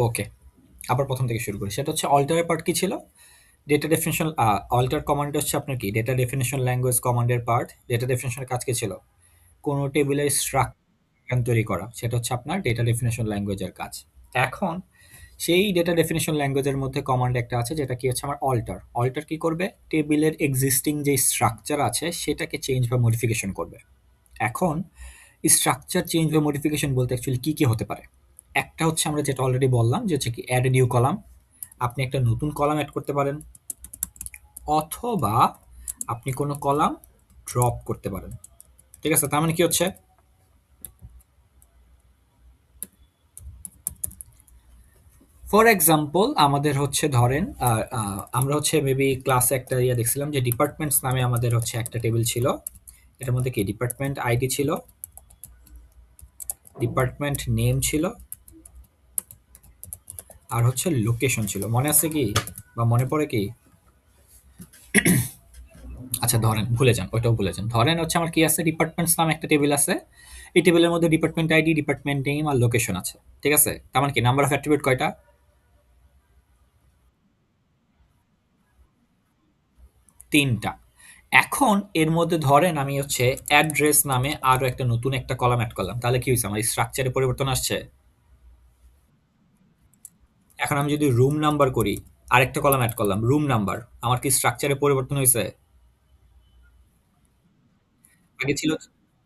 ওকে, আবার প্রথম থেকে শুরু করি। সেটা হচ্ছে অল্টারের পার্ট কি ছিল? Data definition. অল্টার কমান্ড হচ্ছে আপনার কি ডেটা ডেফিনিশন ল্যাঙ্গুয়েজ কমান্ডের পার্ট। ডেটা ডেফিনিশনের কাজ কি ছিল? কোনো টেবিলের স্ট্রাকচার তৈরি করা, সেটা হচ্ছে আপনার ডেটা ডেফিনিশন ল্যাঙ্গুয়েজের কাজ। এখন সেই ডেটা ডেফিনিশন ল্যাঙ্গুয়েজের মধ্যে কমান্ড একটা আছে যেটা কি হচ্ছে আমার অল্টার। অল্টার কি করবে? টেবিলের এক্সিস্টিং যে স্ট্রাকচার আছে সেটাকে চেঞ্জ বা মডিফিকেশন করবে। এখন স্ট্রাকচার চেঞ্জ বা মডিফিকেশন বলতে অ্যাকচুয়ালি কি হতে পারে? একটা হচ্ছে আমরা যেটা অলরেডি বললাম যে হচ্ছে কি অ্যাড এ নিউ কলাম। আপনি একটা নতুন কলাম অ্যাড করতে পারেন, অথবা আপনি কোনো কলাম ড্রপ করতে পারেন। ঠিক আছে? তার মানে কি হচ্ছে? ফর এক্সাম্পল আমাদের হচ্ছে ধরেন আমরা হচ্ছে মেবি ক্লাসে একটা ইয়ে দেখছিলাম যে ডিপার্টমেন্টস নামে আমাদের হচ্ছে একটা টেবিল ছিল। এটার মধ্যে কি ডিপার্টমেন্ট আইডি ছিল, ডিপার্টমেন্ট নেম ছিল, আর হচ্ছে লোকেশন ছিল। মনে আছে কি? বা মনে পড়ে কি? আচ্ছা ধরেন ভুলে যান, ওইটাও ভুলে যান। ধরেন হচ্ছে আমার কি আছে, ডিপার্টমেন্টস নামে একটা টেবিল আছে। এই টেবিলের মধ্যে ডিপার্টমেন্ট আইডি, ডিপার্টমেন্ট নেম আর লোকেশন আছে। ঠিক আছে? তার মানে কি নাম্বার অফ অ্যাট্রিবিউট কয়টা? ৩টা। এখন এর মধ্যে ধরেন আমি হচ্ছে অ্যাড্রেস নামে আরো একটা নতুন একটা কলাম এড করলাম। তাহলে কি হইছে? আমার স্ট্রাকচারে পরিবর্তন আসছে। এখন আমি যদি রুম নাম্বার করি, আরেকটা কলাম এড করলাম রুম নাম্বার, আমার কি স্ট্রাকচারে পরিবর্তন হইছে? আগে ছিল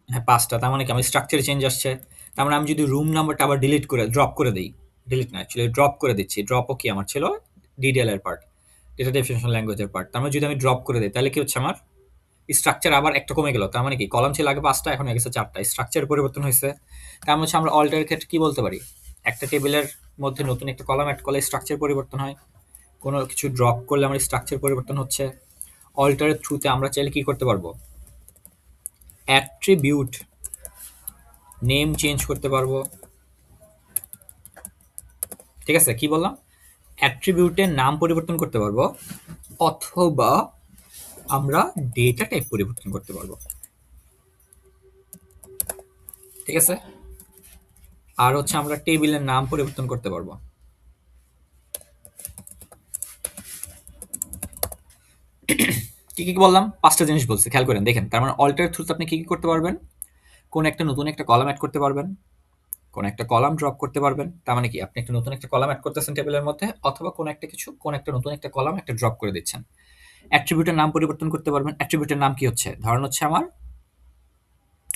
হ্যাঁ ৫টা, তার মানে কি আমার স্ট্রাকচারে চেঞ্জ আসছে। তার মানে আমি যদি রুম নাম্বারটা আবার ডিলিট করে ড্রপ করে দেই, ডিলিট না অ্যাকচুয়ালি ড্রপ করে দিচ্ছি। ড্রপও কি আমার ছিল ডিডিএল এর পার্ট, ডেটা ডেফিনিশন ল্যাঙ্গুয়েজের পার্ট। তার মানে যদি আমি ড্রপ করে দেই তাহলে কি হচ্ছে আমার স্ট্রাকচার আবার একটা কমে গেল। তার মানে কি কলাম ছিল আগে ৫টা, এখন হয়ে গেছে ৪টা। স্ট্রাকচার পরিবর্তন হয়েছে। তার মানে হচ্ছে আমরা অল্টারের ক্ষেত্রে কি বলতে পারি? একটা টেবিলের মধ্যে নতুন একটা কলাম অ্যাড করলে স্ট্রাকচার পরিবর্তন হয়। কোনো কিছু ড্রপ করলে আমার স্ট্রাকচার পরিবর্তন হচ্ছে। অল্টারের থ্রুতে আমরা চাইলে কি করতে পারবো? অ্যাট্রিবিউট নেম চেঞ্জ করতে পারবো। ঠিক আছে? কি বললাম? অ্যাট্রিবিউটের নাম পরিবর্তন করতে পারবো, অথবা আমরা ডেটা টাইপ পরিবর্তন করতে পারবো। ঠিক আছে? আর হচ্ছে আমরা টেবিলের নাম পরিবর্তন করতে পারবো। কি বললাম? ৫টা জিনিস বলছি, খেয়াল করেন দেখেন। তার মানে অল্টার থ্রুতে আপনি কি করতে পারবেন? কোন একটা নতুন একটা কলাম অ্যাড করতে পারবেন, কোন একটা কলাম ড্রপ করতে পারবেন। তার মানে কি আপনি একটা নতুন একটা কলাম অ্যাড করতেছেন টেবিলের মধ্যে, অথবা কোন একটা কিছু কোন একটা নতুন একটা কলাম একটা ড্রপ করে দিচ্ছেন। অ্যাট্রিবিউটের নাম পরিবর্তন করতে পারবেন। অ্যাট্রিবিউটের নাম কি হচ্ছে? ধরেন হচ্ছে আমার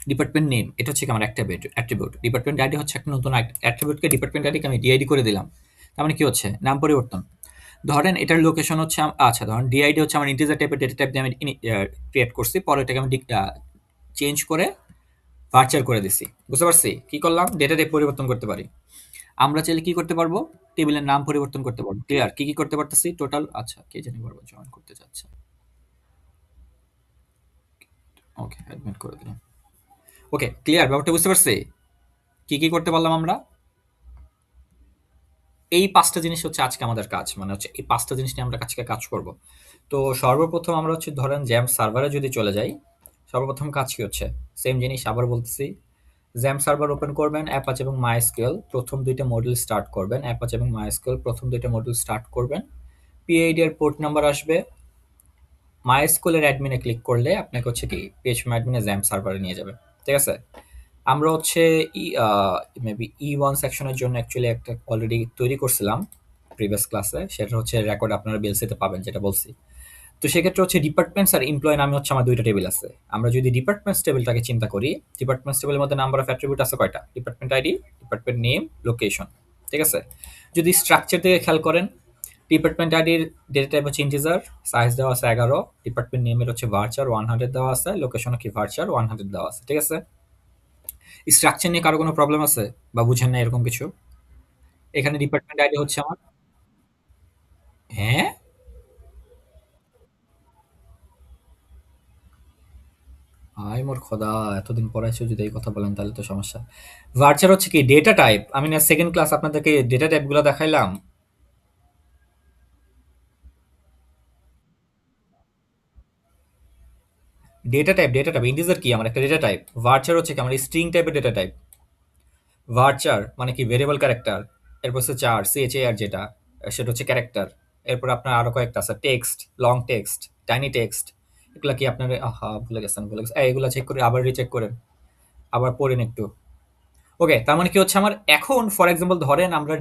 ডিপার্টমেন্ট নেম, এটা হচ্ছে কি আমার একটা অ্যাট্রিবিউট। ডিপার্টমেন্ট আইডি হচ্ছে একটা নতুন অ্যাট্রিবিউটকে ডিপার্টমেন্ট আইডিকে আমি ডিআইডি করে দিলাম। তার মানে কি হচ্ছে? নাম পরিবর্তন। ধরেন এটার লোকেশন হচ্ছে আচ্ছা ধরেন ডিআইডি হচ্ছে আমার ইন্টিজার টাইপের ডেটা টাইপ দিয়ে আমি ক্রিয়েট করছি, পরে এটাকে আমি চেঞ্জ করে ভার্চার করে দিছি। বুঝতে পারছি কি করলাম? ডেটা টাইপ পরিবর্তন করতে পারি। আমরা চাইলে কি করতে পারবো? টেবিলের নাম পরিবর্তন করতে পারবো। ক্লিয়ার? কি করতে পারতেছি টোটাল? আচ্ছা কে জানি বলবো জয়েন করতে চাচ্ছে। ওকে অ্যাডমিট করে দিলাম। Okay clear? ব্যাপারটা বুঝতে পারছি? কি করতে পারলাম আমরা? এই ৫টা জিনিস হচ্ছে আজকে আমাদের কাজ। মানে হচ্ছে এই ৫টা জিনিস নিয়ে আমরা আজকে কাজ করব। তো সর্বপ্রথম আমরা হচ্ছে ধরেন জ্যাম্প সার্ভারে যদি চলে যাই, সর্বপ্রথম কাজ কি হচ্ছে? সেম জিনিস আবার বলতেছি। জ্যাম্প সার্ভার ওপেন করবেন, অ্যাপাচি এবং মাইস্কুয়েল প্রথম ২টা মডিউল স্টার্ট করবেন। অ্যাপাচি এবং মাইস্কুয়েল প্রথম ২টা মডিউল স্টার্ট করবেন। পিআইডি এর পোর্ট নাম্বার আসবে। মাইস্কুয়েলের অ্যাডমিনে ক্লিক করলে আপনাকে হচ্ছে কি পিএইচপি অ্যাডমিনে জ্যাম্প সার্ভারে নিয়ে যাবে। ঠিক আছে? আমরা হচ্ছে মেবি ই1 সেকশনের জন্য অ্যাকচুয়ালি একটা অলরেডি তৈরি করছিলাম প্রিভিয়াস ক্লাসে। সেটা হচ্ছে রেকর্ড আপনারা বিএলসিতে পাবেন যেটা বলছি। তো সেক্ষেত্রে হচ্ছে ডিপার্টমেন্টস আর এমপ্লয় নামে হচ্ছে আমার ২টা টেবিল আছে। আমরা যদি ডিপার্টমেন্টস টেবিলটাকে চিন্তা করি, ডিপার্টমেন্টস টেবিলের মধ্যে নাম্বার অফ অ্যাট্রিবিউট আছে কয়টা? Department ID, department name, location. ঠিক আছে? যদি স্ট্রাকচার থেকে খেয়াল করেন, ডিপার্টমেন্ট আইডির ডেটা টাইপ হচ্ছে ইন্টিজার, সাইজ দেওয়া আছে ১১, ডিপার্টমেন্ট নেমের হচ্ছে ভার্চার 100 দেওয়া আছে, লোকেশনও কি ভার্চার 100 দেওয়া আছে। ঠিক আছে? স্ট্রাকচার নিয়ে কারো কোনো প্রবলেম আছে বা বুঝেন না এরকম কিছু? এখানে ডিপার্টমেন্ট আইডি হচ্ছে আমার হ্যাঁ? হায় মোর খোদা! এতদিন পড়াইছো যদি এই কথা বলেন তাহলে তো সমস্যা। ভার্চার হচ্ছে কি ডেটা টাইপ। আমি না সেকেন্ড ক্লাস আপনাদেরকে ডেটা টাইপ গুলো দেখাইলাম। ডেটা টাইপ ইন্টিজার কি আমার একটা ডেটা টাইপ। ভার্চার হচ্ছে কি আমার স্ট্রিং টাইপের ডেটা টাইপ। ভার্চার মানে কি ভেরিয়েবল ক্যারেক্টার, এরপর হচ্ছে চার, CHAR যেটা, সেটা হচ্ছে ক্যারেক্টার। এরপর আপনার আরো কয়েকটা আছে, text, long text, tiny text. এগুলা কি আপনার, আহা ভুলে গেছেন, এগুলা চেক করে আবার রিচেক করেন, আবার পড়েন একটু। ওকে, তার মানে কি হচ্ছে আমার এখন ফর এক্সাম্পল ধরেন আমরা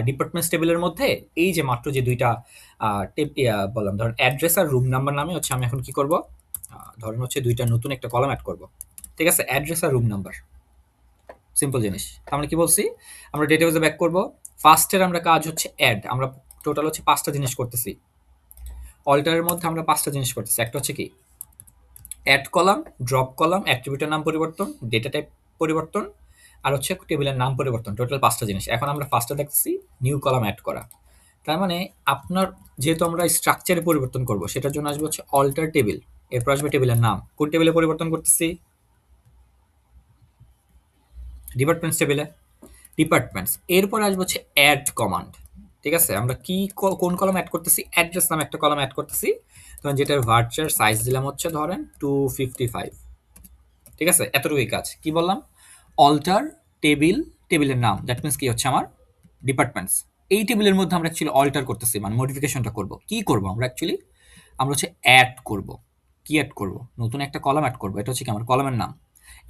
ডিপার্টমেন্টস টেবিলের মধ্যে এই যে মাত্র যে দুইটা বললাম, ধরেন অ্যাড্রেস আর রুম নাম্বার নামে হচ্ছে আমি এখন কি করব, ধরেন হচ্ছে দুইটা নতুন একটা কলাম অ্যাড করব। ঠিক আছে, অ্যাড্রেস আর রুম নাম্বার, সিম্পল জিনিস। আমরা কি বলছি, আমরা ডেটাবেসে ব্যাক করব। ফার্স্টের আমরা কাজ হচ্ছে অ্যাড, আমরা টোটাল হচ্ছে পাঁচটা জিনিস করতেছি। অল্টারের মধ্যে আমরা পাঁচটা জিনিস করতেছি। একটা হচ্ছে কি অ্যাড কলাম, ড্রপ কলাম, অ্যাট্রিবিউটের নাম পরিবর্তন, ডেটা টাইপ পরিবর্তন, আর হচ্ছে টেবিলের নাম পরিবর্তন। টোটাল পাঁচটা জিনিস। এখন আমরা ফার্স্টে দেখতেছি নিউ কলাম অ্যাড করা। তার মানে আপনার যেহেতু আমরা স্ট্রাকচারে পরিবর্তন করব, সেটার জন্য আসবে হচ্ছে অল্টার টেবিল, এরপর আসবে টেবিলের নাম। কোন টেবিলে পরিবর্তন করতেছি, ডিপার্টমেন্টস টেবিলে, ডিপার্টমেন্টস। এরপর আসবে হচ্ছে অ্যাড কমান্ড। ঠিক আছে, আমরা কি কোন কলাম অ্যাড করতেছি, অ্যাড্রেস নামে একটা কলাম অ্যাড করতেছি। তখন যেটার ভার্চার সাইজ দিলাম হচ্ছে ধরেন 255। ঠিক আছে, এতটুকুই কাজ। কি বললাম, অল্টার টেবিল, টেবিলের নাম, দ্যাট মিনস কি হচ্ছে আমার ডিপার্টমেন্টস। এই টেবিলের মধ্যে আমরা অ্যাকচুয়ালি অল্টার করতেছি, মানে মডিফিকেশনটা করব। কি করব আমরা অ্যাকচুয়ালি, আমরা হচ্ছে অ্যাড করব। কি অ্যাড করব, নতুন একটা কলাম অ্যাড করব। এটা হচ্ছে কি আমার কলামের নাম।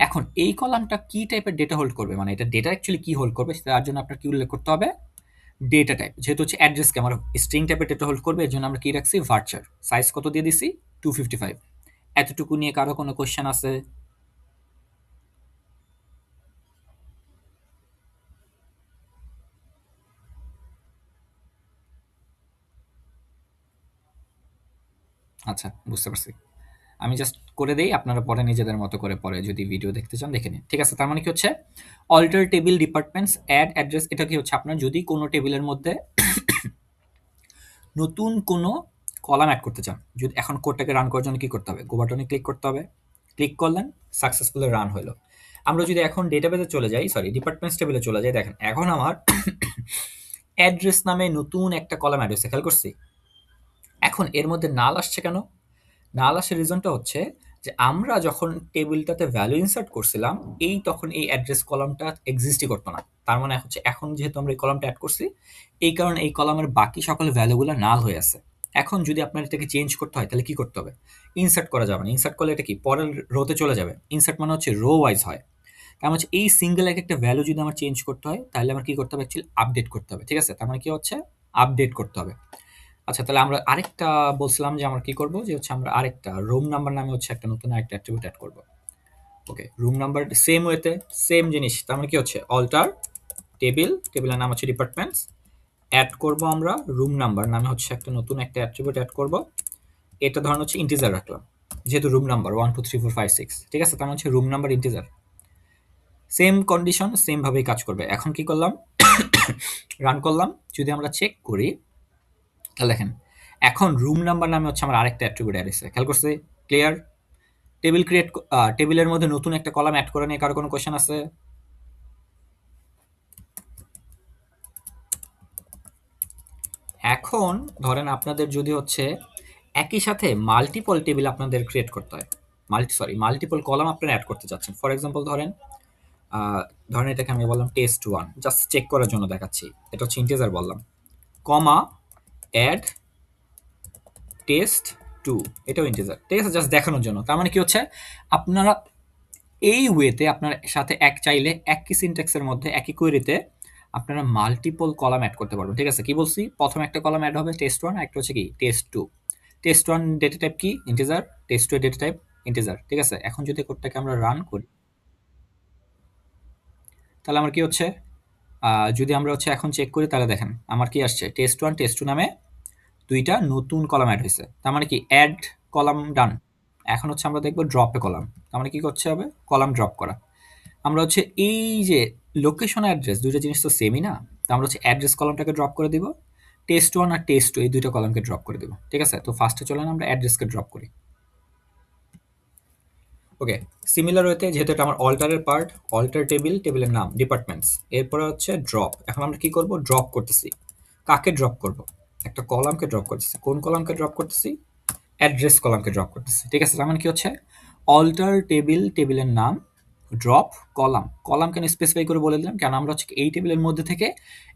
এখন এই কলামটা কি টাইপের ডেটা হোল্ড করবে, মানে এটা ডেটা অ্যাকচুয়ালি কি হোল্ড করবে, তার জন্য আপনার কি উল্লেখ করতে হবে, ডেটা টাইপ। যেহেতু হচ্ছে অ্যাড্রেসকে আমার স্ট্রিং টাইপের ডেটা হোল্ড করবে, এর জন্য আমরা কি রাখছি, ভার্চার। সাইজ কত দিয়ে দিছি, 255। এতটুকু নিয়ে কারো কোনো কোয়েশ্চেন আছে? আচ্ছা, বুঝতে পারছি। আমি জাস্ট করে দেই, আপনারা পরে নিজেদের মতো করে পরে যদি ভিডিও দেখতে চান দেখে নিন। ঠিক আছে, তার মানে কি হচ্ছে alter table, departments, add, address. এটা কি হচ্ছে আপনার যদি কোনো টেবিলের মধ্যে নতুন কোনো কলাম অ্যাড করতে চান, যদি এখন কোডটাকে রান করার জন্য কি করতে হবে, গো বাটনে ক্লিক করতে হবে। ক্লিক করলেন, সাকসেসফুলি রান হলো। আমরা যদি এখন ডেটাবেসে চলে যাই, সরি ডিপার্টমেন্টস টেবিলে চলে যাই, দেখেন এখন আমার অ্যাড্রেস নামে নতুন একটা কলাম অ্যাড হয়েছে, খেয়াল করছি। এখন এর মধ্যে নাল আসছে কেন, নাল আসার রিজনটা হচ্ছে যে আমরা যখন টেবিলটাতে ভ্যালু ইনসার্ট করছিলাম, তখন এই অ্যাড্রেস কলামটা এক্সিস্টই করতো না। তার মানে হচ্ছে এখন যেহেতু আমরা এই কলামটা অ্যাড করছি, এই কারণে এই কলামের বাকি সকল ভ্যালুগুলো নাল হয়ে আছে। এখন যদি আপনার এটাকে চেঞ্জ করতে হয়, তাহলে কি করতে হবে, ইনসার্ট করা যাবে না। ইনসার্ট করলে এটা কি পরের রোতে চলে যাবে। ইনসার্ট মানে হচ্ছে রো ওয়াইজ হয়। তার মানে হচ্ছে এই সিঙ্গেল এক একটা ভ্যালু যদি আমার চেঞ্জ করতে হয়, তাহলে আমার কি করতে হবে, অ্যাকচুয়ালি আপডেট করতে হবে। ঠিক আছে, তার মানে কি হচ্ছে আপডেট করতে হবে। আচ্ছা, তাহলে আমরা আরেকটা বলছিলাম যে আমরা কি করব, যে হচ্ছে আমরা আরেকটা রুম নাম্বার নামে হচ্ছে একটা নতুন আরেকটা অ্যাট্রিবিউট অ্যাড করব। ওকে, রুম নাম্বার সেম ওয়েতে, সেম জিনিস। তার মানে কি হচ্ছে অল্টার টেবিল, টেবিলের নাম হচ্ছে ডিপার্টমেন্টস, অ্যাড করব আমরা রুম নাম্বার নামে হচ্ছে একটা নতুন একটা অ্যাট্রিবিউট অ্যাড করব। এটা ধরুন হচ্ছে ইন্টিজার রাখলাম, যেহেতু রুম নাম্বার 1 2 3 4 5 6। ঠিক আছে, তার মানে হচ্ছে room number integer. Same condition, same ভাবেই কাজ করবে। এখন কি করলাম, রান করলাম। যদি আমরা চেক করি, তাহলে দেখেন এখন রুম নাম্বার নামে হচ্ছে আমার আরেকটা অ্যাট্রিবিউট অ্যাড হয়েছে, খেয়াল করছে, ক্লিয়ার। টেবিল ক্রিয়েট, টেবিলের মধ্যে নতুন একটা কলাম অ্যাড করে নিয়ে কারো কোনো কোয়েশ্চেন আছে? এখন ধরেন আপনাদের যদি হচ্ছে একই সাথে মাল্টিপল টেবিল আপনাদের ক্রিয়েট করতে হয়, মাল্টিপল কলাম আপনারা অ্যাড করতে চাচ্ছেন। ফর এক্সাম্পল ধরেন ধরেন এটাকে আমি বললাম test1, জাস্ট চেক করার জন্য দেখাচ্ছি। এটা হচ্ছে ইন্টিজার বললাম, কমা অ্যাড test2, এটাও ইন্টিজার। ঠিক আছে, জাস্ট দেখানোর জন্য। তার মানে কি হচ্ছে আপনারা এই ওয়েতে আপনার সাথে চাইলে একই সিনট্যাক্সের মধ্যে একই কোয়েরিতে আপনারা মাল্টিপল কলাম অ্যাড করতে পারবেন। ঠিক আছে, কি বলছি, প্রথম একটা কলাম অ্যাড হবে test1, একটা হচ্ছে কি test2। test1 ডেটা টাইপ কি, ইন্টিজার। test2 এর ডেটা টাইপ ইন্টিজার। ঠিক আছে, এখন যদি কোডটাকে আমরা রান করি, তাহলে আমার কি হচ্ছে, যদি আমরা হচ্ছে এখন চেক করি, তাহলে দেখেন আমার কি আসছে, test1 test2 নামে দুইটা নতুন কলাম অ্যাড হয়েছে। তার মানে কি অ্যাড কলাম ডান। এখন হচ্ছে আমরা দেখবো ড্রপে কলাম। তার মানে কি করতে হবে, কলাম ড্রপ করা। আমরা হচ্ছে এই যে লোকেশন অ্যাড্রেস, দুইটা জিনিস তো সেমই না। তো আমরা হচ্ছে অ্যাড্রেস কলামটাকে ড্রপ করে দিব, test1 আর test2 এই দুইটা কলামকে ড্রপ করে দিব। ঠিক আছে, তো ফার্স্টে চলেন আমরা অ্যাড্রেসকে ড্রপ করি। ওকে, সিমিলার ওয়েতে যেহেতু এটা আমার অল্টারের পার্ট, অল্টার টেবিল, টেবিলের নাম ডিপার্টমেন্টস, এরপরে হচ্ছে ড্রপ। এখন আমরা কি করব, ড্রপ করতেছি। কাকে ড্রপ করব, একটা কলামকে ড্রপ করতেছি। কোন কলামকে ড্রপ করতেছি, অ্যাড্রেস কলামকে ড্রপ করতেছি। ঠিক আছে, তার মানে কি হচ্ছে অল্টার টেবিল, টেবিলের নাম, ড্রপ কলাম, কলাম কেন স্পেসিফাই করে বলে দিলাম, কেন আমরা হচ্ছে এই টেবিলের মধ্যে থেকে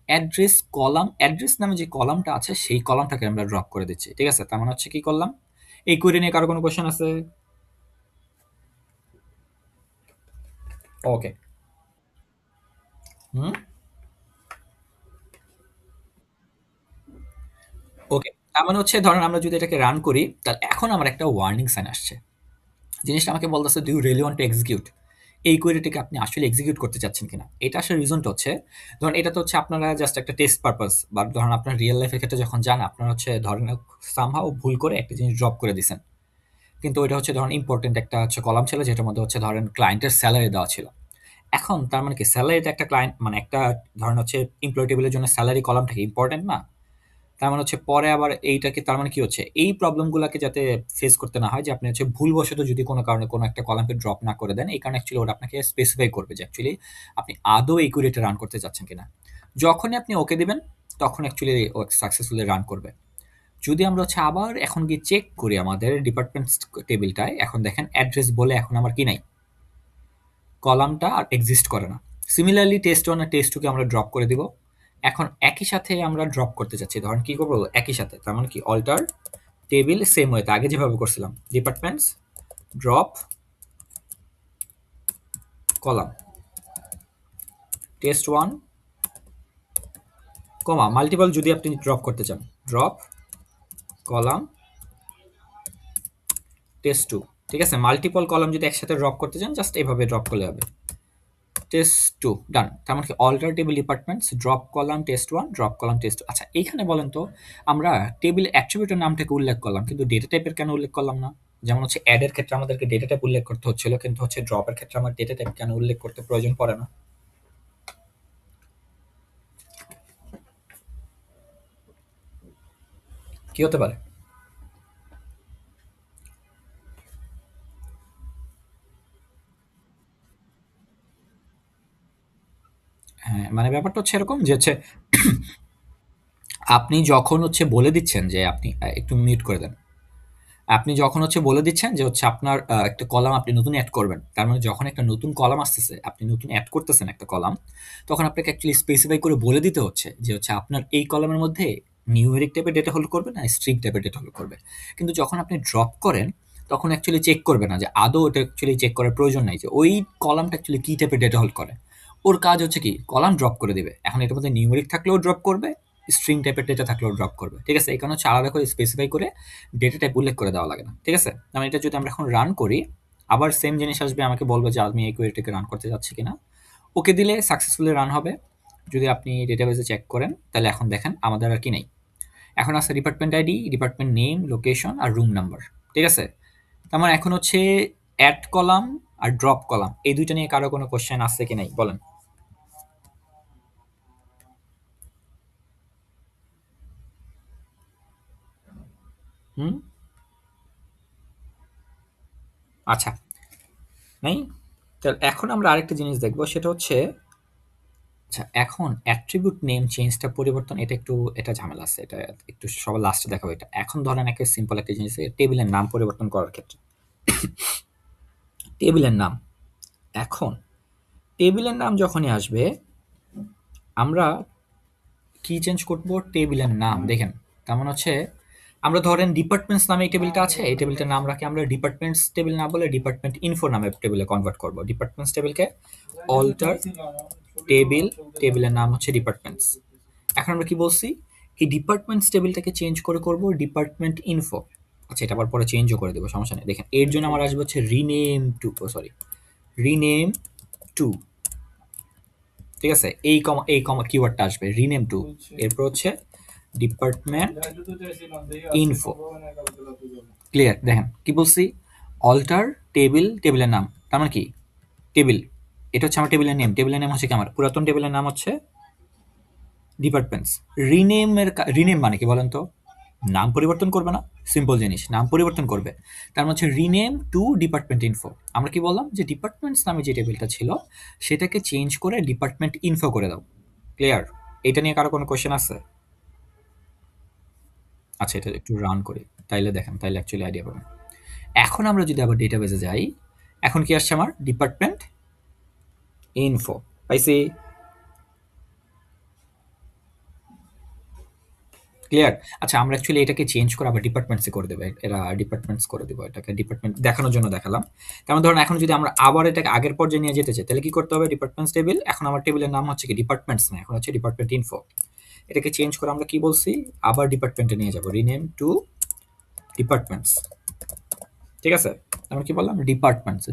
অ্যাড্রেস কলাম, অ্যাড্রেস নামে যে কলামটা আছে সেই কলামটাকে আমরা ড্রপ করে দিচ্ছি। ঠিক আছে, তার মানে হচ্ছে কি করলাম, এই কোয়েরি নিয়ে কারো কোনো কোয়েশ্চেন আছে? ওকে। হুম। ওকে, তার মানে হচ্ছে ধরেন আমরা যদি এটাকে রান করি, তাহলে এখন আমার একটা ওয়ার্নিং সাইন আসছে। জিনিসটা আমাকে বলতেছে, do you really want to execute, এই কোয়েরিটাকে আপনি আসলে এক্সিকিউট করতে চাচ্ছেন কিনা। এটা আসলে রিজনটা হচ্ছে, ধরেন এটা তো হচ্ছে আপনারা জাস্ট একটা টেস্ট পারপাস, বা ধরেন আপনার রিয়েল লাইফের ক্ষেত্রে যখন যান, আপনারা হচ্ছে ধরেন সামহাও ভুল করে একটা জিনিস ড্রপ করে দিছেন, কিন্তু ওইটা হচ্ছে ধরেন ইম্পর্টেন্ট একটা হচ্ছে কলাম ছিল, যেটার মধ্যে হচ্ছে ধরেন ক্লায়েন্টের স্যালারি দেওয়া ছিল। এখন তার মানে কি, স্যালারিটা একটা ক্লায়েন্ট মানে একটা ধরেন হচ্ছে এমপ্লয় টেবিলের জন্য স্যালারি কলামটা কি ইম্পর্টেন্ট না? তার মানে হচ্ছে পরে আবার এইটাকে, তার মানে কি হচ্ছে, এই প্রবলেমগুলোকে যাতে ফেস করতে না হয়, যে আপনি হচ্ছে ভুলবশত যদি কোনো কারণে কোনো একটা কলামকে ড্রপ না করে দেন, এই কারণে অ্যাকচুয়ালি ওটা আপনাকে স্পেসিফাই করবে যে অ্যাকচুয়ালি আপনি আদৌ এই কোয়েরিটা রান করতে চাচ্ছেন কিনা। যখনই আপনি ওকে দিবেন, তখন অ্যাকচুয়ালি ও সাকসেসফুলি রান করবে। যদি আমরা হচ্ছে আবার এখন গিয়ে চেক করি আমাদের ডিপার্টমেন্টস টেবিলটায়, এখন দেখেন অ্যাড্রেস বলে এখন আমার কি নাই, কলামটা আর এক্সিস্ট করে না। সিমিলারলি টেস্ট ওয়ান আর টেস্ট টুকে আমরা ড্রপ করে দিব। এখন একই সাথে আমরা ড্রপ করতে চাচ্ছি, ধরেন কি করবো, একই সাথে, তার মানে কি অল্টার টেবিল সেম ওয়েতে আগে যেভাবে করছিলাম, departments drop column test one, comma multiple যদি আপনি ড্রপ করতে চান, ড্রপ কলাম টেস্ট টু। ঠিক আছে, মাল্টিপল কলাম যদি একসাথে ড্রপ করতে চান, জাস্ট এইভাবে ড্রপ করলে হবে, টেস্ট টু ডান। তার মানে কি alter table departments drop column test one, drop column test two. আচ্ছা, এইখানে বলেন তো, আমরা টেবিল অ্যাট্রিবিউটের নামটাকে উল্লেখ করলাম, কিন্তু ডেটা টাইপের কেন উল্লেখ করলাম না? যেমন হচ্ছে অ্যাডের ক্ষেত্রে আমাদেরকে ডেটা টাইপ উল্লেখ করতে হচ্ছিল, কিন্তু হচ্ছে ড্রপের ক্ষেত্রে আমার ডেটা টাইপ কেন উল্লেখ করতে প্রয়োজন পড়ে না? কি হতে পারে? হ্যাঁ, মানে ব্যাপারটা হচ্ছে এরকম যে হচ্ছে আপনি যখন হচ্ছে বলে দিচ্ছেন যে আপনি একটু মিউট করে দেন। আপনি যখন হচ্ছে বলে দিচ্ছেন যে হচ্ছে আপনার একটা কলাম আপনি নতুন এড করবেন, তার মানে যখন একটা নতুন কলাম আসতেছে, আপনি নতুন এড করতেছেন একটা কলাম, তখন আপনাকে অ্যাকচুয়ালি স্পেসিফাই করে বলে দিতে হচ্ছে যে হচ্ছে আপনার এই কলামের মধ্যে নিউমেরিক টাইপের ডেটা হোল্ড করবে না স্ট্রিং টাইপের ডেটা হোল্ড করবে। কিন্তু যখন আপনি ড্রপ করেন, তখন অ্যাকচুয়ালি চেক করবে না, যে আদৌ এটা অ্যাকচুয়ালি চেক করার প্রয়োজন নাই যে ওই কলামটা অ্যাকচুয়ালি কী টাইপের ডেটা হোল্ড করে। ওর কাজ হচ্ছে কি, কলাম ড্রপ করে দিবে। এখন এটার মধ্যে নিউমেরিক থাকলেও ড্রপ করবে, স্ট্রিং টাইপের ডেটা থাকলেও ড্রপ করবে। ঠিক আছে, এই কারণে হচ্ছে আলাদা করে স্পেসিফাই করে ডেটা টাইপ উল্লেখ করে দেওয়া লাগে না। ঠিক আছে, আমি এটা যদি আমরা এখন রান করি, আবার সেম জিনিস আসবে, আমাকে বলবে যে আমি এই কোয়েরিটাকে রান করতে যাচ্ছি কিনা। ওকে দিলে সাকসেসফুলি রান হবে। যদি আপনি ডেটাবেসে চেক করেন, তাহলে এখন দেখেন আমাদের আর কি নেই, এখন আছে department ID, department name, location আর রুম নাম্বার। ঠিক আছে, তার মানে এখন হচ্ছে অ্যাড কলাম আর ড্রপ কলাম, এই দুইটা নিয়ে কারো কোনো কোশ্চেন আছে কি নাই বলেন? হুম। আচ্ছা, নাই। তাহলে এখন আমরা আরেকটা জিনিস দেখবো, সেটা হচ্ছে, আচ্ছা এখন অ্যাট্রিবিউট নেম চেঞ্জটা পরিবর্তন, এটা একটু, এটা ঝামেলা আছে, এটা একটু সবার লাস্টে দেখাবো। এটা এখন ধরেন একটা সিম্পল একটা জিনিস, টেবিলের নাম পরিবর্তন করার ক্ষেত্রে, টেবিলের নাম, এখন টেবিলের নাম যখনই আসবে, আমরা কি চেঞ্জ করব, টেবিলের নাম দেখেন। তার মানে হচ্ছে আমরা ধরেন ডিপার্টমেন্টস নামে এই টেবিলটা আছে, এই টেবিলটার নাম রাখি আমরা ডিপার্টমেন্টস টেবিল না বলে ডিপার্টমেন্ট ইনফো নামে টেবিলে কনভার্ট করব। ডিপার্টমেন্টস টেবিলকে অল্টার টেবিল, টেবিলের নাম হচ্ছে ডিপার্টমেন্টস। এখন আমরা কি বলছি, এই ডিপার্টমেন্টস টেবিলটাকে চেঞ্জ করে করব ডিপার্টমেন্ট ইনফো। আচ্ছা, এটা আবার পরে চেঞ্জও করে দেবো, সমস্যা নেই। দেখেন এর জন্য আমার আসবে হচ্ছে rename to, sorry, rename to. ঠিক আছে, এই কমা কিওয়ার্ডটা আসবে রিনেম টু, এরপর হচ্ছে ডিপার্টমেন্ট ইনফো। ক্লিয়ার? দেখেন কি বলছি, অল্টার টেবিল, টেবিলের নাম, তার মানে কি টেবিল, এটা হচ্ছে আমার টেবিলের নেম, টেবিলের নাম হচ্ছে কি, আমার পুরাতন টেবিলের নাম হচ্ছে ডিপার্টমেন্টস। রিনেম মানে কি বলেন তো, নাম পরিবর্তন করবে না, সিম্পল জিনিস, নাম পরিবর্তন করবে। তার মানে হচ্ছে রিনেম টু ডিপার্টমেন্ট ইনফো। আমরা কি বললাম, যে ডিপার্টমেন্টস নামে যে টেবিলটা ছিল, সেটাকে চেঞ্জ করে ডিপার্টমেন্ট ইনফো করে দাও। ক্লিয়ার? এটা নিয়ে কারো কোনো কোয়েশ্চেন আছে? আচ্ছা, এটা একটু রান করি, তাইলে দেখেন, তাইলে অ্যাকচুয়ালি আইডিয়া পাবেন। এখন আমরা যদি আবার ডেটাবেসে যাই, এখন কি আসছে আমার ডিপার্টমেন্ট ইনফো পাইছি। ক্লিয়ার? আচ্ছা আমরা অ্যাকচুয়ালি এটাকে চেঞ্জ করে আবার ডিপার্টমেন্টসে করে দেবে। এরা ডিপার্টমেন্টস করে দিব। এটাকে ডিপার্টমেন্ট দেখানোর জন্য দেখালাম। তেমন ধরুন এখন যদি আমরা আবার এটাকে আগের পর্যায়ে নিয়ে যেতে চাই, তাহলে কি করতে হবে? Departments table. এখন আমার টেবিলের নাম হচ্ছে কি ডিপার্টমেন্টস না, এখন হচ্ছে ডিপার্টমেন্ট ইনফো। এটাকে চেঞ্জ করে আমরা কি বলছি? আবার ডিপার্টমেন্টে নিয়ে যাব। Rename to departments. ঠিক আছে? আমরা কি বললাম? ডিপার্টমেন্টস।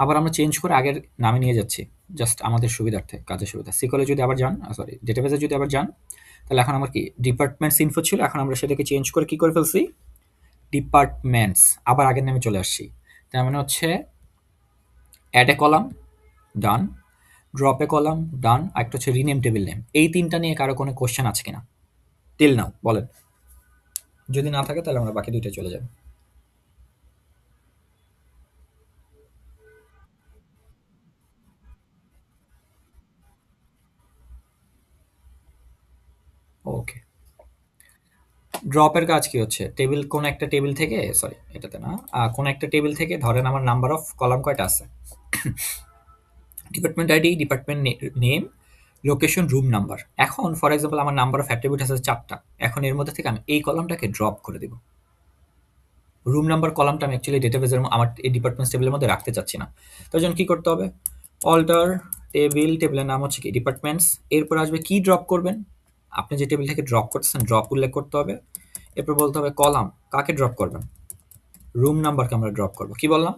আবার আমরা চেঞ্জ করে আগের নামে নিয়ে যাচ্ছি। জাস্ট আমাদের সুবিধার্থে, কাজের সুবিধা। সিকলে যদি আবার যান, সরি ডেটাবেসে যদি আবার যান, তাহলে এখন আমার কি ডিপার্টমেন্টস ইনফো ছিল, এখন আমরা সেটাকে চেঞ্জ করে কি করে ফেলছি? ডিপার্টমেন্টস। আবার আগের নামে চলে আসছি। তার মানে হচ্ছে add a column, done. Drop a column, done. একটা হচ্ছে রিনেম টেবিল নেম। এই তিনটা নিয়ে কারো কোনো কোশ্চেন আছে কিনা টিল নাও বলেন? যদি না থাকে তাহলে আমরা বাকি দুইটা চলে যাব। ওকে। ড্রপের কাজ কি হচ্ছে? টেবিল কোন একটা টেবিল থেকে, সরি এটাতে না, কোন একটা টেবিল থেকে ধরেন আমার নাম্বার অফ কলাম কয়টা আছে, department ID, department name, location, room number. এখন ফর এক্সাম্পল আমার নাম্বার অফ অ্যাট্রিবিউট আছে 4টা। এখন এর মধ্যে থেকে আমি এই কলামটাকে ড্রপ করে দিব। রুম নাম্বার কলামটা আমি অ্যাকচুয়ালি ডেটাবেসের আমার এই ডিপার্টমেন্টস টেবিলের মধ্যে রাখতে চাচ্ছি না। তার জন্য কি করতে হবে? অল্টার টেবিল, টেবিলের নাম হচ্ছে কি ডিপার্টমেন্টস। এরপর আসবে কি ড্রপ করবেন, আপনি যে টেবিল থেকে ড্রপ করতেছেন ড্রপ উল্লেখ করতে হবে। এরপর বলতে হবে কলাম, কাকে ড্রপ করবেন? রুম নাম্বারকে আমরা ড্রপ করবো। কি বললাম?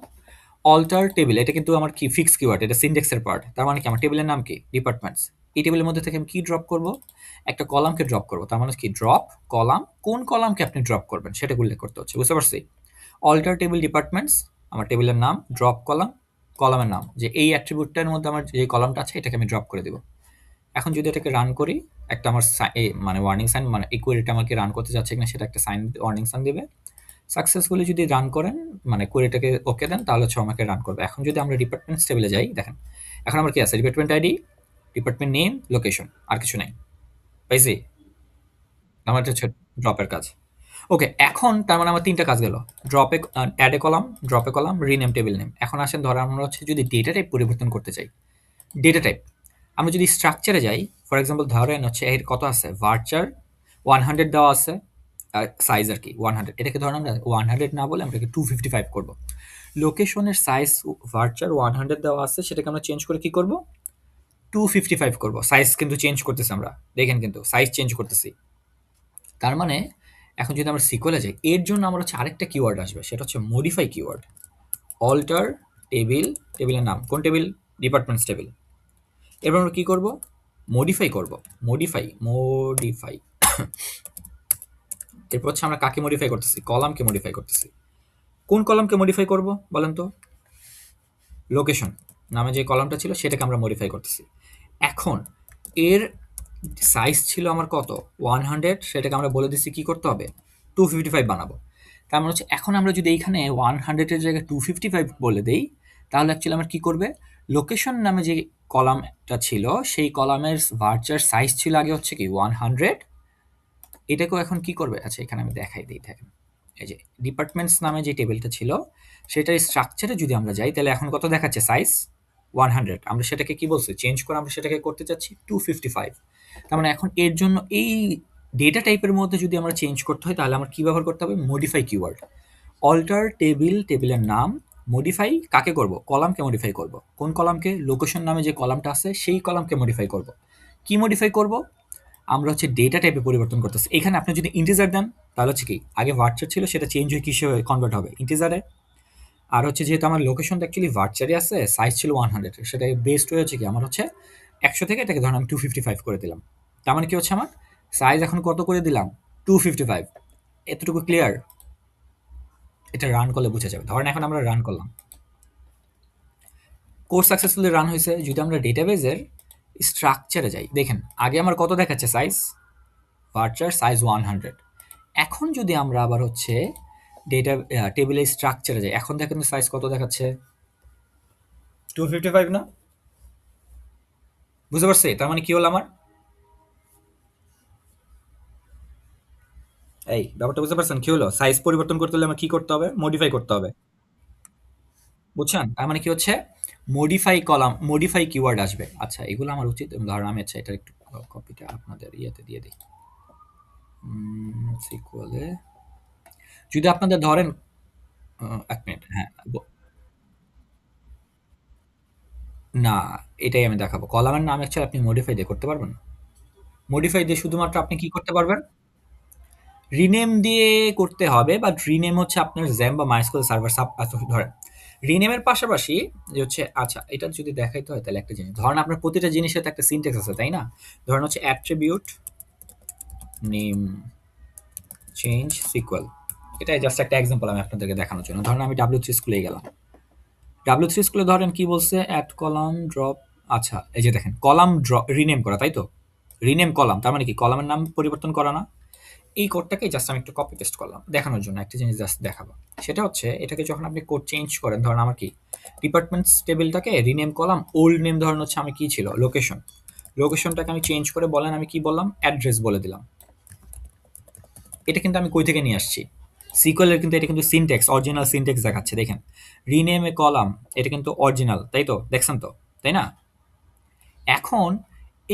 অল্টার টেবিল, এটা কিন্তু আমার কি ফিক্স কিওয়ার্ড, এটা সিনডেক্সের পার্ট। তার মানে কি আমার টেবিলের নাম কি? ডিপার্টমেন্টস। এই টেবিলের মধ্যে থেকে আমি কি ড্রপ করব? একটা কলামকে ড্রপ করব। তার মানে কি ড্রপ কলাম, কোন কলামকে আপনি ড্রপ করবেন সেটা উল্লেখ করতে হচ্ছে। বুঝতে পারছি? অল্টার টেবিল ডিপার্টমেন্টস, আমার টেবিলের নাম, ড্রপ কলাম, কলামের নাম, যে এই অ্যাট্রিবিউটটার মধ্যে আমার যে কলামটা আছে এটাকে আমি ড্রপ করে দেব। এখন যদি এটাকে রান করি, একটা আমার মানে ওয়ার্নিং সাইন, মানে এই কোয়েরিটা আমাকে রান করতে যাচ্ছে কিনা সেটা একটা সাইন, ওয়ার্নিং সাইন দিবে। সাকসেসফুলি যদি রান করেন, মানে কোয়েরিটাকে ওকে দেন, তাহলে হচ্ছে আমাকে রান করবে। এখন যদি আমরা ডিপার্টমেন্টস টেবিলে যাই, দেখেন এখন আমার কি আছে? Department ID, department name, location, আর কিছু নাই। পাইছি? আমার এটা হচ্ছে ড্রপের কাজ। ওকে, এখন তার মানে আমার ৩টা কাজ গেল। ড্রপে add a column, drop a column, rename table name. এখন আসেন ধরেন আমরা হচ্ছে যদি ডেটা টাইপ পরিবর্তন করতে চাই। ডেটা টাইপ আমরা যদি স্ট্রাকচারে যাই, ফর এক্সাম্পল ধরেন হচ্ছে এর কত আছে? ভার্চার 100 দেওয়া আছে, সাইজ আর কি 100। এটাকে ধরেন আমরা 100 না বলে আমরা 255 করব। লোকেশনের সাইজ ভার্চার 100 দেওয়া আছে, সেটাকে আমরা চেঞ্জ করে কি করব? 255 করব। সাইজ কিন্তু চেঞ্জ করতেছি আমরা, দেখেন কিন্তু সাইজ চেঞ্জ করতেছি। তার মানে এখন যদি আমরা সিকোয়েলে যাই, এর জন্য আমার হচ্ছে আরেকটা কিওয়ার্ড আসবে, সেটা হচ্ছে মডিফাই কিওয়ার্ড। অল্টার টেবিল, টেবিলের নাম কোন টেবিল? Departments table. এবার আমরা কি করব? মডিফাই করব। Modify, modify. এরপর হচ্ছে আমরা কাকে মডিফাই করতেছি? কলামকে মডিফাই করতেছি। কোন কলামকে মডিফাই করব বলেন তো? লোকেশন নামে যে কলামটা ছিল সেটাকে আমরা মডিফাই করতেছি। এখন এর সাইজ ছিল আমার কত? 100। সেটাকে আমরা বলে দিচ্ছি কি করতে হবে? 255 বানাবো। তার মানে হচ্ছে এখন আমরা যদি এইখানে 100 এর জায়গায় 255 বলে দেই, তাহলে অ্যাকচুয়ালি আমার কি করবে? লোকেশন নামে যে কলামটা ছিল সেই কলামের ভার্চার সাইজ ছিল আগে হচ্ছে কি 100। এটাকেও এখন কি করবে? আচ্ছা এখানে আমি দেখাই দিই, থাকেন। এই যে ডিপার্টমেন্টস নামে যে টেবিলটা ছিল সেটার স্ট্রাকচারে যদি আমরা যাই, তাহলে এখন কত দেখাচ্ছে? সাইজ 100। আমরা সেটাকে কি বলছি? চেঞ্জ করে আমরা সেটাকে করতে চাচ্ছি 255। তার মানে এখন এর জন্য এই ডেটা টাইপের মধ্যে যদি আমরা চেঞ্জ করতে হয়, তাহলে আমার কি ব্যবহার করতে হবে? Modify keyword. অল্টার টেবিল, টেবিলের নাম, মডিফাই কাকে করব? কলামকে মডিফাই করব। কোন কলামকে? লোকেশন নামে যে কলামটা আছে সেই কলামকে মডিফাই করব। কি মডিফাই করব? আমরা হচ্ছে ডেটা টাইপে পরিবর্তন করতেছি। এখানে আপনি যদি ইন্টিজার দেন, তাহলে হচ্ছে কি আগে ভার্চার ছিল সেটা চেঞ্জ হয়ে কিসে কনভার্ট হবে? ইন্টিজারে। আর হচ্ছে যেহেতু আমার লোকেশনটা অ্যাকচুয়ালি ভার্চারে আছে, সাইজ ছিল 100, সেটা বেস্ট হয়েছে কি আমার হচ্ছে 100 থেকে এটাকে ধরুন আমি 255 করে দিলাম। তার মানে কি হচ্ছে আমার সাইজ এখন কত করে দিলাম? 255। এতটুকু ক্লিয়ার? এটা রান করলে বোঝা যাবে। ধরেন এখন আমরা রান করলাম, কোর্স সাকসেসফুলি রান হয়েছে। যদি আমরা ডেটাবেজের স্ট্রাকচারে যাই, দেখেন আগে আমার কত দেখাচ্ছে? Size varchar size 100। এখন যদি আমরা আবার হচ্ছে ডেটা টেবিলের স্ট্রাকচারে যাই, এখন দেখেন সাইজ কত দেখাচ্ছে? 255 না? বুঝতে পারছি? তার মানে কি হলো আমার? এই ব্যাপারটা বুঝতে পারছেন কি হলো? সাইজ পরিবর্তন করতে হলে আমার কি করতে হবে? মডিফাই করতে হবে। বুঝছেন? তার মানে কি হচ্ছে? মডিফাই কলাম, মডিফাই কিওয়ার্ড আসবে। আচ্ছা, এগুলো আমার উচিত। ধরেন আমি আচ্ছা এটার একটু কপিটা আপনাদের ইয়েতে দিয়ে দিই, সিকুয়েলে। যদি আপনাদের ধরেন ১ মিনিট, হ্যাঁ, না, এটাই আমি দেখাবো। কলামের নাম অ্যাকচুয়ালি আপনি মডিফাই দিয়ে করতে পারবেন না। মডিফাই দিয়ে শুধুমাত্র আপনি কি করতে পারবেন? রিনেম দিয়ে করতে হবে, বাট রিনেম হচ্ছে আপনার জ্যাম বা মাইস্কুয়েল সার্ভার সাব আচ্ছা ধরেন। রিনেমের পাশাপাশি যে হচ্ছে আচ্ছা এটা যদি দেখাইতে হয় তাহলে একটা জিনিস। ধরেন আপনার প্রতিটা জিনিসের তো একটা সিনট্যাক্স আছে, তাই না? ধরেন হচ্ছে অ্যাট্রিবিউট নেম চেঞ্জ সিকুয়েল। এটাই জাস্ট একটা এক্সাম্পল আমি আপনাদেরকে দেখানোর জন্য। ধরেন আমি W3 স্কুলে গেলাম। W3 স্কুলে ধরেন কি বলছে? Add column drop. আচ্ছা, এই যে দেখেন কলাম ড্রপ রিনেম করা, তাই তো? রিনেম কলাম তার মানে কি কলামের নাম পরিবর্তন করা না? এই কোডটাকে জাস্ট আমি একটু কপি পেস্ট করলাম দেখানোর জন্য। একটা জিনিস জাস্ট দেখাবো। সেটা হচ্ছে এটাকে যখন আপনি কোড চেঞ্জ করেন, ধরেন আমার কি ডিপার্টমেন্টস টেবিলটাকে রিনেম করলাম। ওল্ড নেম ধরেন হচ্ছে আমি কি ছিল লোকেশন। লোকেশনটাকে আমি চেঞ্জ করে বলেন আমি কি বললাম? অ্যাড্রেস বলে দিলাম। এটা কিন্তু আমি কই থেকে নিয়ে আসছি? সিকুয়েলের কিন্তু এটা কিন্তু সিনট্যাক্স, অরিজিনাল সিনট্যাক্স দেখাচ্ছে দেখেন। রিনেম এ কলাম, এটা কিন্তু অরিজিনাল, তাই তো? দেখছেন তো, তাই না? এখন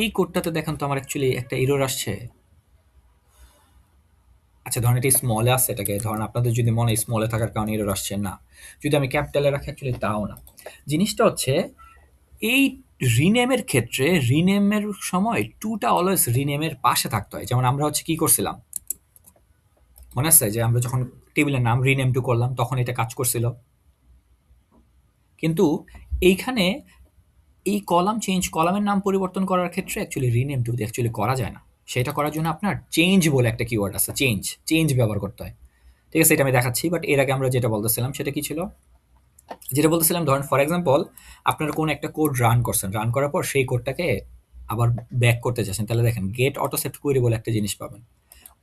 এই কোডটাতে দেখেন তো আমার অ্যাকচুয়ালি একটা এরর আসছে। আচ্ছা ধরেন এটা স্মলে আসছে, এটাকে ধরেন আপনাদের যদি মনে হয় স্মলে থাকার কারণে এরর আসছে, না। যদি আমি ক্যাপিটালে রাখি অ্যাকচুয়ালি তাও না। জিনিসটা হচ্ছে এই রিনেমের ক্ষেত্রে রিনেমের সময় টুটা অলওয়েজ রিনেমের পাশে থাকতে হয়। যেমন আমরা হচ্ছে কি করছিলাম মনে আছে যে আমরা যখন টেবিলের নাম রিনেম টু করলাম তখন এটা কাজ করছিল। কিন্তু এইখানে এই কলাম চেঞ্জ, কলামের নাম পরিবর্তন করার ক্ষেত্রে অ্যাকচুয়ালি রিনেম টু দিয়ে অ্যাকচুয়ালি করা যায় না। সেটা করার জন্য আপনার চেঞ্জ বলে একটা কিওয়ার্ড আছে, চেঞ্জ, চেঞ্জ ব্যবহার করতে হয়। ঠিক আছে, এটা আমি দেখাচ্ছি। বাট এর আগে আমরা যেটা বলতেছিলাম সেটা কি ছিল? যেটা বলতেছিলাম ধরেন ফর এক্সাম্পল আপনারা কোন একটা কোড রান করছেন, রান করার পর সেই কোডটাকে আবার ব্যাক করতে চাচ্ছেন, তাহলে দেখেন গেট অটো সেভ কোয়েরি বলে একটা জিনিস পাবেন।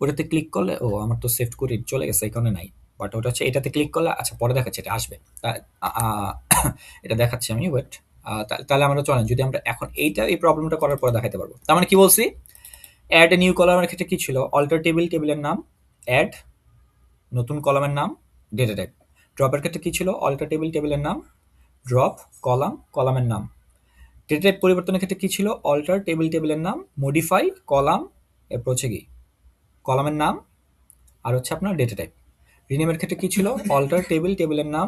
ওটাতে ক্লিক করলে, ও আমার তো সেভ কোয়েরি চলে গেছে এই কারণে নাই। বাট ওটা হচ্ছে এটাতে ক্লিক করলে, আচ্ছা পরে দেখাচ্ছে এটা আসবে। এটা দেখাচ্ছি আমি, ওয়েট। তাহলে আমরা চলেন যদি আমরা এখন এই প্রবলেমটা করার পরে দেখাতে পারবো। তার মানে কি বলছি? অ্যাড এ নিউ কলামের ক্ষেত্রে কি ছিল? অল্টার টেবিল, টেবিলের নাম। অ্যাড নতুন কলামের নাম, ডেটা টাইপ। ড্রপের ক্ষেত্রে কি ছিল? অল্টার টেবিল, টেবিলের নাম। ড্রপ কলাম, কলামের নাম। ডেটা টাইপ পরিবর্তনের ক্ষেত্রে কি ছিল? অল্টার টেবিল, টেবিলের নাম। মডিফাই কলাম, এরপর হচ্ছে কি কলামের নাম, আর হচ্ছে আপনার ডেটা টাইপ। রিনেমের ক্ষেত্রে কি ছিল? অল্টার টেবিল, টেবিলের নাম।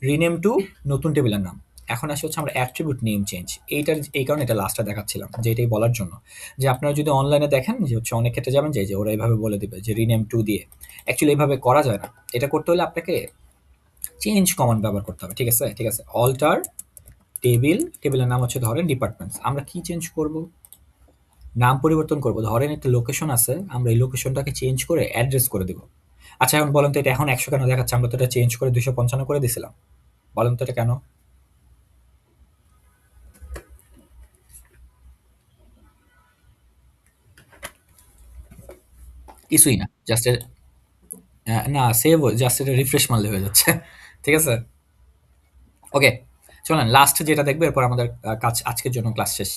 রিনেম টু নতুন টেবিলের নাম। এখন আসে হচ্ছে আমরা অ্যাট্রিবিউট নেম চেঞ্জ। এইটার এই কারণে এটা লাস্টটা দেখাচ্ছিলাম যে এটাই বলার জন্য যে আপনারা যদি অনলাইনে দেখেন যে হচ্ছে অনেক ক্ষেত্রে যাবেন যে ওরা এইভাবে বলে দিবে যে রিনেম টু দিয়ে। অ্যাকচুয়ালি এইভাবে করা যায় না। এটা করতে হলে আপনাকে চেঞ্জ কমান্ড ব্যবহার করতে হবে। ঠিক আছে, ঠিক আছে। অল্টার টেবিল, টেবিলের নাম হচ্ছে ধরেন ডিপার্টমেন্টস। আমরা কি চেঞ্জ করব? নাম পরিবর্তন করব। ধরেন একটা লোকেশন আছে, আমরা এই লোকেশনটাকে চেঞ্জ করে অ্যাড্রেস করে দিব। আচ্ছা এখন বলেন তো এটা এখন ১০০ কেন দেখাচ্ছে? আমরা তো এটা চেঞ্জ করে ২৫৫ করে দিছিলাম। বলেন তো এটা কেন? কিছুই না। জাস্ট না সেভ, জাস্ট এটা রিফ্রেশ মারলে হয়ে যাচ্ছে। ঠিক আছে? ওকে, চলেন লাস্ট যেটা দেখবো এরপর আমাদের কাজ আজকের জন্য ক্লাস শেষ।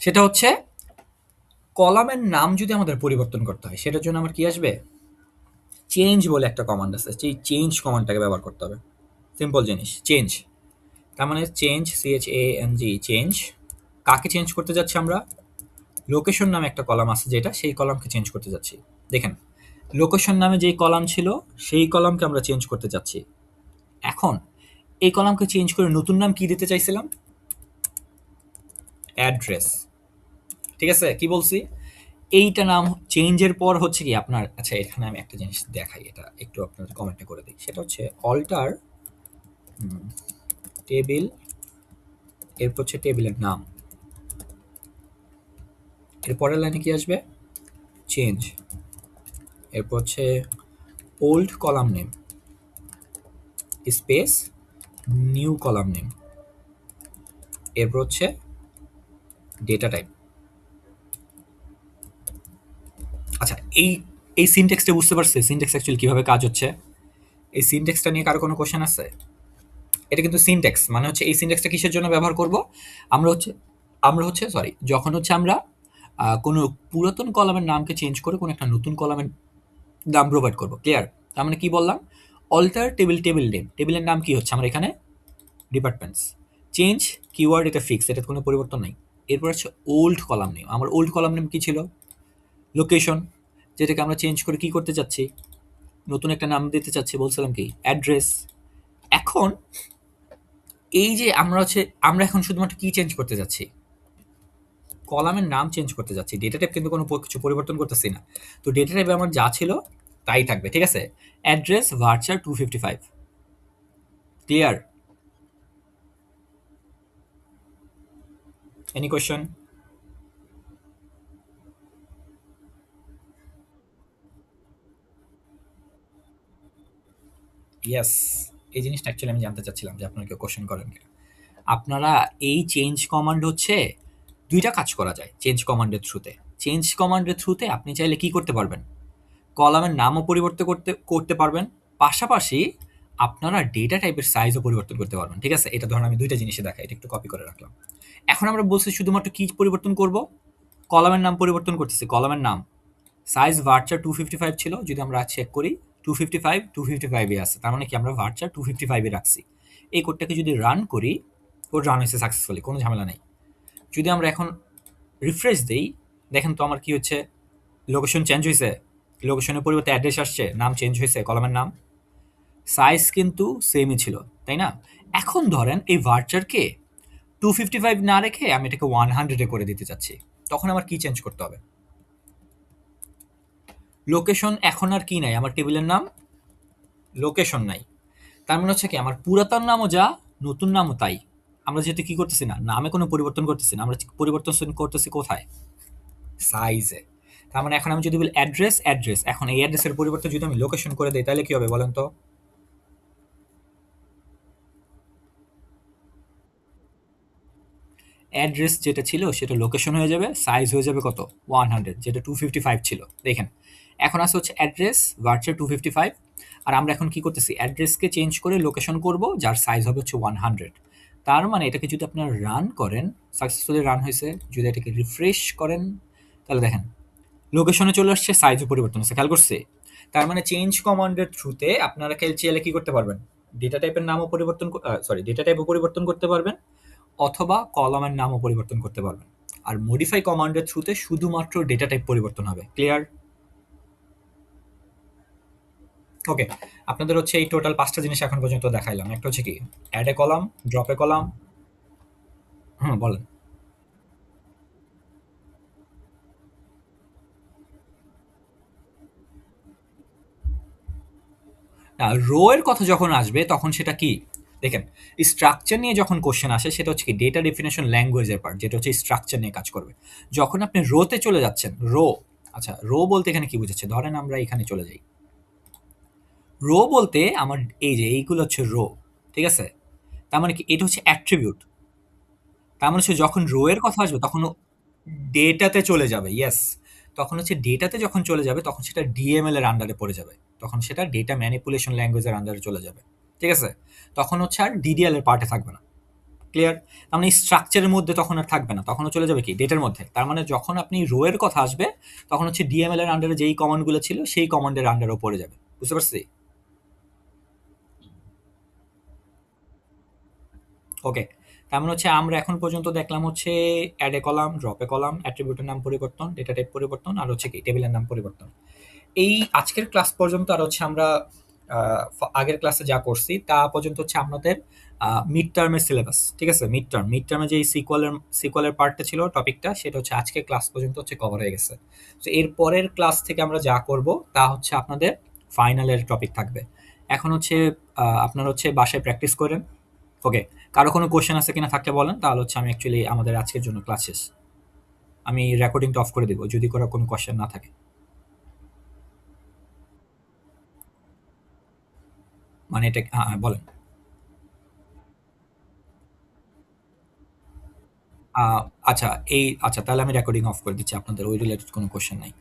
সেটা হচ্ছে কলামের নাম যদি আমাদের পরিবর্তন করতে হয় সেটার জন্য আমার কি আসবে? চেঞ্জ বলে একটা কমান্ড আছে। সেই চেঞ্জ কমান্ডটাকে ব্যবহার করতে হবে। সিম্পল জিনিস, চেঞ্জ। তার মানে চেঞ্জ, CHANG, চেঞ্জ। কাকে চেঞ্জ করতে যাচ্ছি আমরা? লোকেশন নামে একটা কলাম আছে যেটা, সেই কলামকে চেঞ্জ করতে যাচ্ছি। দেখেন লোকেশন নামে যেই কলাম ছিল সেই কলামকে আমরা চেঞ্জ করতে যাচ্ছি। এখন এই কলামকে চেঞ্জ করে নতুন নাম কি দিতে চাইছিলাম? অ্যাড্রেস। ঠিক আছে, কি বলছি? এইটা নাম চেঞ্জের পর হচ্ছে কি আপনার, আচ্ছা এখানে আমি একটা জিনিস দেখাই, এটা একটু আপনার কমেন্টে করে দিই। সেটা হচ্ছে অল্টার টেবিল, এরপর হচ্ছে টেবিলের নাম। এর পরের লাইনে কি আসবে? চেঞ্জ। এরপর হচ্ছে old column name space new column name. এরপর হচ্ছে ডেটা টাইপ। আচ্ছা এই এই সিনট্যাক্সটা বুঝতে পারছে? সিনট্যাক্স অ্যাকচুয়ালি কিভাবে কাজ হচ্ছে? এই সিনট্যাক্সটা নিয়ে কারো কোনো কোশ্চেন আছে? এটা কিন্তু সিনট্যাক্স মানে হচ্ছে এই সিনট্যাক্সটা কিসের জন্য ব্যবহার করব? আমরা হচ্ছে সরি, যখন হচ্ছে আমরা কোনো পুরাতন কলামের নামকে চেঞ্জ করে কোনো একটা নতুন কলামের নাম প্রোভাইড করব। ক্লিয়ার? তার মানে কি বললাম? Alter table, table name. টেবিলের নাম কি হচ্ছে আমার এখানে? ডিপার্টমেন্টস। চেঞ্জ কিওয়ার্ড এটা ফিক্স, এটা কোনো পরিবর্তন নাই। এরপর হচ্ছে ওল্ড কলাম নেম। আমার ওল্ড কলাম নেম কি ছিল? লোকেশন, যেটাকে আমরা চেঞ্জ করে কি করতে চাচ্ছি, নতুন একটা নাম দিতে চাচ্ছি, বলছিলাম কি অ্যাড্রেস। এখন এই যে আমরা এখন শুধুমাত্র কি চেঞ্জ করতে যাচ্ছি, কলামের নাম চেঞ্জ করতে যাচ্ছি, ডেটা টাইপ কিন্তু কোনো কিছু পরিবর্তন করতেছি না। তো ডেটা টাইপে আমার যা ছিল তাই থাকবে, ঠিক আছে। Address varchar 255, clear? Any question? Yes, এই জিনিসটা অ্যাকচুয়ালি আমি জানতে চাচ্ছিলাম যে আপনারা কেউ কোশ্চেন করেন কিনা। আপনারা এই চেঞ্জ কমান্ড হচ্ছে দুইটা কাজ করা যায় চেঞ্জ কমান্ডের থ্রুতে। চেঞ্জ কমান্ডের থ্রুতে আপনি চাইলে কি করতে পারবেন, কলামের নামও পরিবর্তন করতে করতে পারবেন, পাশাপাশি আপনারা ডেটা টাইপের সাইজও পরিবর্তন করতে পারবেন, ঠিক আছে। এটা ধরুন আমি দুইটা জিনিসে দেখাই, এটা একটু কপি করে রাখলাম। এখন আমরা বলছি শুধুমাত্র কি পরিবর্তন করব, কলামের নাম পরিবর্তন করতেছি। কলামের নাম সাইজ ভার্চার 255 ছিল, যদি আমরা চেক করি 255 আছে, তার মানে কি আমরা ভার্চার 255 রাখছি। এই কোডটাকে যদি রান করি, কোড রান হয়েছে সাকসেসফুলি, কোনো ঝামেলা নেই। যদি আমরা এখন রিফ্রেশ দেই, দেখেন তো আমার কি হচ্ছে, লোকেশন চেঞ্জ হয়েছে, লোকেশনের পরিবর্তে অ্যাড্রেস আসছে, নাম চেঞ্জ হয়েছে, কলামের নাম। সাইজ কিন্তু সেমই ছিল, তাই না? এখন ধরেন এই ভার্চারকে 255 না রেখে আমি এটাকে 100 করে দিতে চাচ্ছি, তখন আমার কি চেঞ্জ করতে হবে? লোকেশন এখন আর কি নাই, আমার টেবিলের নাম লোকেশন নাই। তার মানে হচ্ছে কি আমার পুরাতন নামও যা, নতুন নামও তাই। আমরা যেহেতু কি করতেছি না, নামে কোনো পরিবর্তন করতেছি না, আমরা পরিবর্তন করতেছি কোথায়, সাইজে। তার মানে এখন আমি যদি বলি অ্যাড্রেস অ্যাড্রেস, এখন এই অ্যাড্রেসের পরিবর্তে যদি আমি লোকেশন করে দিই, তাহলে কি হবে বলেন তো? অ্যাড্রেস যেটা ছিল সেটা লোকেশন হয়ে যাবে, সাইজ হয়ে যাবে কত, 100, যেটা 255 ছিল। দেখেন এখন আসে হচ্ছে অ্যাড্রেস ভার্চুয়াল 255, আর আমরা এখন কি করতেছি, অ্যাড্রেসকে চেঞ্জ করে লোকেশন করব, যার সাইজ হবে হচ্ছে 100। তার মানে এটাকে যদি আপনারা রান করেন, সাকসেসফুলি রান হয়েছে, যদি এটাকে রিফ্রেশ করেন, তাহলে দেখেন লোকেশনে চলে আসছে, সাইজও পরিবর্তন হচ্ছে, খেয়াল করছে। তার মানে চেঞ্জ কমান্ডের থ্রুতে আপনারা চাইলে কি করতে পারবেন, ডেটা টাইপের নামও পরিবর্তন, সরি ডেটা টাইপও পরিবর্তন করতে পারবেন, অথবা কলামের নামও পরিবর্তন করতে পারবেন। আর মডিফাই কমান্ডের থ্রুতে শুধুমাত্র ডেটা টাইপ পরিবর্তন হবে, ক্লিয়ার? ওকে, আপনাদের হচ্ছে এই টোটাল 5টা জিনিস এখন পর্যন্ত দেখাইলাম। একটা হচ্ছে কি add a column, drop a column. হুম, বলেন। রো এর কথা যখন আসবে তখন সেটা কি, দেখেন স্ট্রাকচার নিয়ে যখন কোশ্চেন আসে সেটা হচ্ছে কি ডেটা ডেফিনেশন ল্যাঙ্গুয়েজের পার্ট, যেটা হচ্ছে স্ট্রাকচার নিয়ে কাজ করবে। যখন আপনি রোতে চলে যাচ্ছেন, রো, আচ্ছা রো বলতে এখানে কি বুঝাচ্ছে, ধরেন আমরা এখানে চলে যাই, রো বলতে আমার এই যে এইগুলো হচ্ছে রো, ঠিক আছে। তার মানে কি এটা হচ্ছে অ্যাট্রিবিউট। তার মানে হচ্ছে যখন রো এর কথা আসবে তখন ডেটাতে চলে যাবে, ইয়েস। তখন হচ্ছে ডেটাতে যখন চলে যাবে তখন সেটা ডিএমএল এর আন্ডারে পড়ে যাবে, তখন সেটা ডেটা ম্যানিপুলেশন ল্যাঙ্গুয়েজের আন্ডারে চলে যাবে, ঠিক আছে। তখন হচ্ছে আর ডিডিএল এর পার্টে থাকবে না, ক্লিয়ার? তার মানে স্ট্রাকচারের মধ্যে তখন আর থাকবে না, তখনও চলে যাবে কি ডেটার মধ্যে। তার মানে যখন আপনি রো এর কথা আসবে তখন হচ্ছে ডিএমএল এর আন্ডারে যেই কমান্ডগুলো ছিল সেই কমান্ডের আন্ডারেও পড়ে যাবে, বুঝতে পারছি? ওকে, তার মানে হচ্ছে আমরা এখন পর্যন্ত দেখলাম হচ্ছে add a column, drop a column, অ্যাট্রিবিউটের নাম পরিবর্তন, ডেটা টাইপ পরিবর্তন, আর হচ্ছে কি টেবিলের নাম পরিবর্তন। এই আজকের ক্লাস পর্যন্ত আর হচ্ছে আমরা আগের ক্লাসে যা করছি তা পর্যন্ত হচ্ছে আপনাদের মিড টার্মের সিলেবাস, ঠিক আছে। মিড টার্মে যে সিকুয়ালের পার্টটা ছিল, টপিকটা, সেটা হচ্ছে আজকের ক্লাস পর্যন্ত হচ্ছে কভার হয়ে গেছে। তো এর পরের ক্লাস থেকে আমরা যা করব তা হচ্ছে আপনাদের ফাইনালের টপিক থাকবে। এখন হচ্ছে আপনারা হচ্ছে বাসায় প্র্যাকটিস করেন। ওকে, কারো কোনো কোশ্চেন আছে কিনা থাকলে বলেন, তাহলে হচ্ছে আমি অ্যাকচুয়ালি আমাদের আজকের জন্য ক্লাস শেষ। আমি রেকর্ডিংটা অফ করে দেবো যদি কোনো কোশ্চেন না থাকে। মানে এটা, হ্যাঁ হ্যাঁ, বলেন। আচ্ছা, আচ্ছা তাহলে আমি রেকর্ডিং অফ করে দিচ্ছি, আপনাদের ওই রিলেটেড কোনো কোশ্চেন নাই।